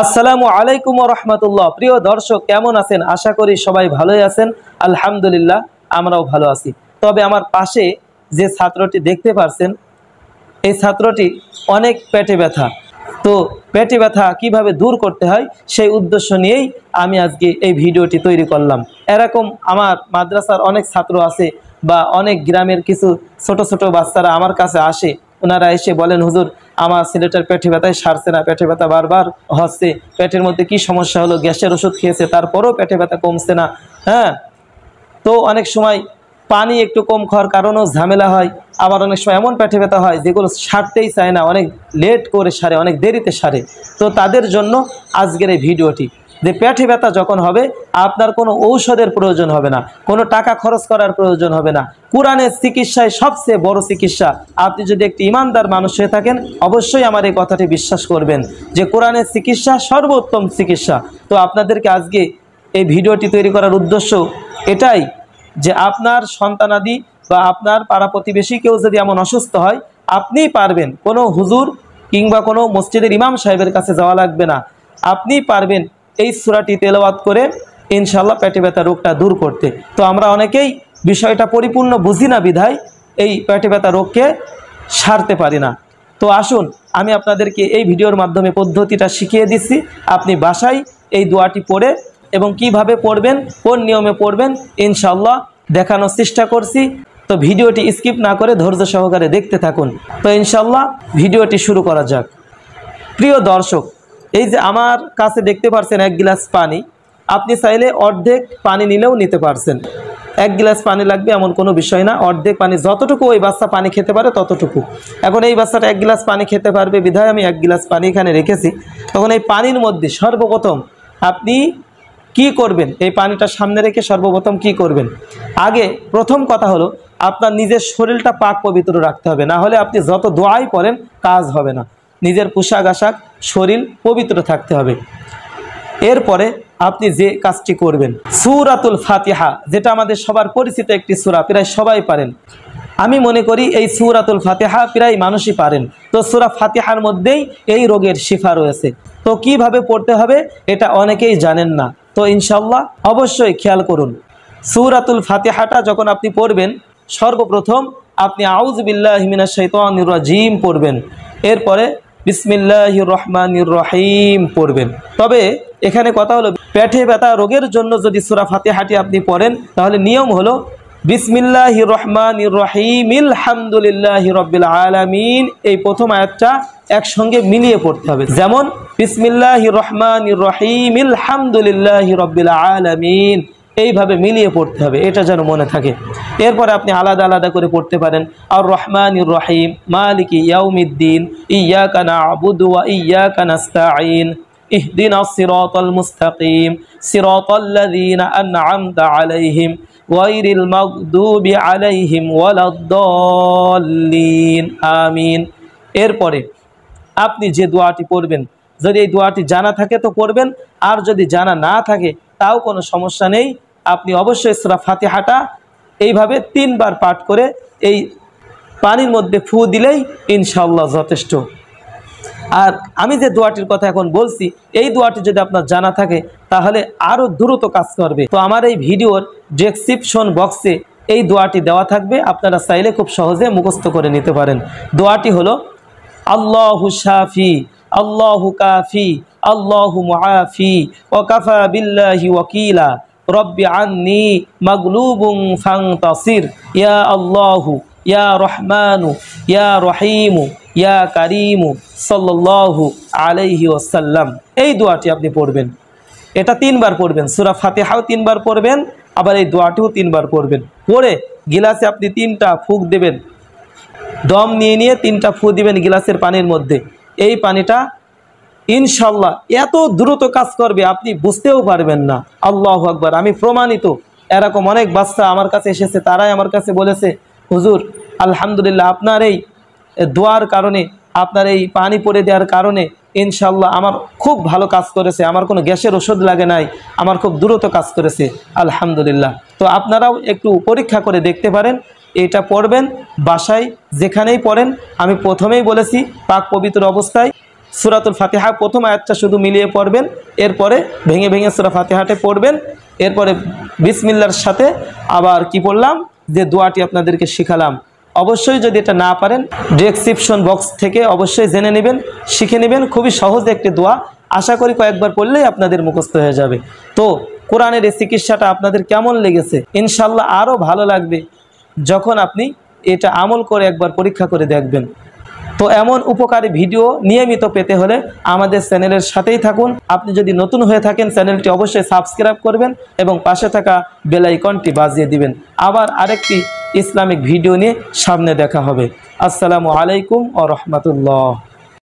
আসসালামু আলাইকুম ওয়া রাহমাতুল্লাহ। প্রিয় দর্শক, কেমন আছেন? আশা করি সবাই ভালোই আছেন। আলহামদুলিল্লাহ, আমরাও ভালো আছি। তবে আমার পাশে যে ছাত্রটি দেখতে পাচ্ছেন, এই ছাত্রটি অনেক পেটে ব্যথা। তো পেটে ব্যথা কিভাবে দূর করতে হয় সেই উদ্দেশ্য নিয়েই আমি আজকে এই ভিডিওটি তৈরি করলাম। এরকম আমার মাদ্রাসার অনেক ছাত্র আছে বা অনেক গ্রামের কিছু ছোট ছোট বাচ্চারা আমার কাছে আসে। ওনারা এসে বলেন, হুজুর, আমার ছেলেটার পেটে ব্যথায় সারছে না, পেটে ব্যথা বারবার হচ্ছে, পেটের মধ্যে কি সমস্যা হলো, গ্যাসের ওষুধ খেয়েছে তারপরেও পেটে ব্যথা কমছে না। হ্যাঁ, তো অনেক সময় পানি একটু কম খাওয়ার কারণেও ঝামেলা হয়। আবার অনেক সময় এমন পেটে ব্যথা হয় যেগুলো সারতেই চায় না, অনেক লেট করে সারে, অনেক দেরিতে সারে। তো তাদের জন্য আজকের এই ভিডিওটি, যে পেটে ব্যথা যখন হবে আপনার কোনো ঔষধের প্রয়োজন হবে না, কোনো টাকা খরচ করার প্রয়োজন হবে না। কোরআনের চিকিৎসায় সবচেয়ে বড় চিকিৎসা। আপনি যদি একটি ইমানদার মানুষ হয়ে থাকেন অবশ্যই আমার এই কথাটি বিশ্বাস করবেন যে কোরআনের চিকিৎসা সর্বোত্তম চিকিৎসা। তো আপনাদেরকে আজকে এই ভিডিওটি তৈরি করার উদ্দেশ্য এটাই যে আপনার সন্তানাদি বা আপনার পাড়া প্রতিবেশী কেউ যদি এমন অসুস্থ হয়, আপনিই পারবেন, কোনো হুজুর কিংবা কোনো মসজিদের ইমাম সাহেবের কাছে যাওয়া লাগবে না। আপনিই পারবেন এই সূরাটি তেলাওয়াত করে ইনশাআল্লাহ পেটে ব্যথা রোগটা দূর করতে। তো আমরা অনেকেই বিষয়টা পরিপূর্ণ বুঝি না বিধায় এই পেটে ব্যথা রোগকে সারতে পারি না। তো আসুন আমি আপনাদেরকে এই ভিডিওর মাধ্যমে পদ্ধতিটা শিখিয়ে দিচ্ছি। আপনি বাসায় এই দোয়াটি পড়ে এবং কিভাবে পড়বেন, কোন নিয়মে পড়বেন ইনশাআল্লাহ দেখানোর চেষ্টা করছি। তো ভিডিওটি স্কিপ না করে ধৈর্য সহকারে দেখতে থাকুন। তো ইনশাআল্লাহ ভিডিওটি শুরু করা যাক। প্রিয় দর্শক, এই যে আমার কাছে দেখতে পাচ্ছেন এক গ্লাস পানি। আপনি চাইলে অর্ধেক পানি নিলেও নিতে পারছেন। এক গ্লাস পানি লাগবে এমন কোনো বিষয় না, অর্ধেক পানি, যতটুকু ওই বাচ্চা পানি খেতে পারে ততটুকু। এখন এই বাচ্চাটা এক গ্লাস পানি খেতে পারবে বিধায় আমি এক গ্লাস পানি এখানে রেখেছি। তখন এই পানির মধ্যে সর্বপ্রথম আপনি কি করবেন, এই পানিটা সামনে রেখে সর্বপ্রথম কি করবেন, আগে প্রথম কথা হলো আপনার নিজের শরীরটা পাক পবিত্র রাখতে হবে, না হলে আপনি যত দোয়াই পড়েন কাজ হবে না। নিজের পোশাক আশাক শরীর পবিত্র থাকতে হবে। এরপরে আপনি যে কাজটি করবেন, সূরাতুল ফাতিহা, যেটা আমাদের সবার পরিচিত একটি সূরা, প্রায় সবাই পারেন। আমি মনে করি এই সূরাতুল ফাতিহা প্রায় মানুষই পারেন। তো সূরা ফাতিহার মধ্যেই এই রোগের শিফা রয়েছে। তো কিভাবে পড়তে হবে এটা অনেকেই জানেন না। তো ইনশাআল্লাহ অবশ্যই খেয়াল করুন। সূরাতুল ফাতিহাটা যখন আপনি পড়বেন, সর্বপ্রথম আপনি আউযু বিল্লাহি মিনাশ শাইতানির রাজিম পড়বেন। এরপরে বিসমিল্লাহির রহমানির রহিম পড়বেন। তবে এখানে কথা হলো, পেটে ব্যথা রোগের জন্য যদি সূরা ফাতিহাটি আপনি পড়েন তাহলে নিয়ম হলো বিসমিল্লাহির রহমানির রহিম আলহামদুলিল্লাহি রাব্বিল আলামিন, এই প্রথম আয়াতটা একসঙ্গে মিলিয়ে পড়তে হবে। যেমন বিসমিল্লাহির রহমানির রহিম আলহামদুলিল্লাহি রাব্বিল আলামিন, এইভাবে মিলিয়ে পড়তে হবে, এটা যেন মনে থাকে। এরপরে আপনি আলাদা আলাদা করে পড়তে পারেন। আর রহমানির রহিম মালিকি ইয়াউমিদ্দিন ইয়্যাকা না'বুদু ওয়া ইয়্যাকা নাস্তাঈন ইহদিনাস সিরাতাল মুস্তাকিম সিরাতাল্লাযীনা আন'আমতা আলাইহিম গায়রিল মাগদুবি আলাইহিম ওয়ালাদ-দাল্লিন আমিন। এরপরে আপনি যে দোয়াটি পড়বেন, যদি এই দোয়াটি জানা থাকে তো পড়বেন, আর যদি জানা না থাকে তাও কোনো সমস্যা নেই। আপনি অবশ্যই সূরা ফাতিহাটা এইভাবে 3 বার পাঠ করে এই পানির মধ্যে ফু দিলেই ইনশাআল্লাহ যথেষ্ট। আর আমি যে দোয়াটির কথা এখন বলছি, এই দোয়াটি যদি আপনার জানা থাকে তাহলে আরও দ্রুত কাজ করবে। তো আমার এই ভিডিওর ডেসক্রিপশন বক্সে এই দোয়াটি দেওয়া থাকবে, আপনারা চাইলে খুব সহজে মুখস্থ করে নিতে পারেন। দোয়াটি হলো আল্লাহু শাফি আল্লাহু কাফি আল্লাহু মুআফি ওয়া কাফা বিল্লাহি ওয়াকিলা রব্বি আন্নি মাগলুবুন ফান্তাসির ইয়া আল্লাহু ইয়া রহমানু ইয়া রহিমু ইয়া কারিমু সাল্লাল্লাহু আলাইহি ওয়াসাল্লাম। এই দোয়াটি আপনি পড়বেন, এটা 3 বার পড়বেন। সূরা ফাতিহাও 3 বার পড়বেন, আবার এই দোয়াটিও 3 বার পড়বেন। পড়ে গিলাসে আপনি 3টা ফুঁক দেবেন, দম নিয়ে নিয়ে 3টা ফু দিবেন গিলাসের পানির মধ্যে। এই পানিটা ইনশাআল্লাহ এত দ্রুত কাজ করবে আপনি বুঝতেও পারবেন না। আল্লাহু আকবার। আমি প্রমাণিত, এরকম অনেক বাচ্চা আমার কাছে এসেছে, তারাই আমার কাছে বলেছে, হুজুর আলহামদুলিল্লাহ আপনার এই দোয়ার কারণে, আপনার এই পানি পড়ে দেওয়ার কারণে ইনশাআল্লাহ আমার খুব ভালো কাজ করেছে, আমার কোনো গ্যাসের ওষুধ লাগে নাই, আমার খুব দ্রুত কাজ করেছে আলহামদুলিল্লাহ। তো আপনারাও একটু পরীক্ষা করে দেখতে পারেন। এটা পড়বেন বাসায় যেখানেই পড়েন। আমি প্রথমেই বলেছি পাক পবিত্র অবস্থায় সূরাতুল ফাতিহা প্রথম আয়াতটা শুধু মিলিয়ে পড়বেন, এরপরে ভেঙে ভেঙে সূরা ফাতিহাতে পড়বেন, এরপরে বিসমিল্লাহর সাথে আবার কি পড়লাম, যে দোয়াটি আপনাদেরকে শিখালাম। অবশ্যই যদি এটা না পারেন ডেসক্রিপশন বক্স থেকে অবশ্যই জেনে নেবেন, শিখে নেবেন। খুবই সহজ একটি দোয়া, আশা করি কয়েকবার পড়লেই আপনাদের মুখস্থ হয়ে যাবে। তো কোরআনের এই চিকিৎসাটা আপনাদের কেমন লেগেছে? ইনশাল্লাহ আরও ভালো লাগবে যখন আপনি এটা আমল করে একবার পরীক্ষা করে দেখবেন। তো এমন উপকারী ভিডিও নিয়মিত পেতে হলে আমাদের চ্যানেলের সাথেই থাকুন। আপনি যদি নতুন হয়ে থাকেন চ্যানেলটি অবশ্যই সাবস্ক্রাইব করবেন এবং পাশে থাকা বেল আইকনটি বাজিয়ে দিবেন। আবার আরেকটি ইসলামিক ভিডিও নিয়ে সামনে দেখা হবে। আসসালামু আলাইকুম ওয়া রাহমাতুল্লাহ।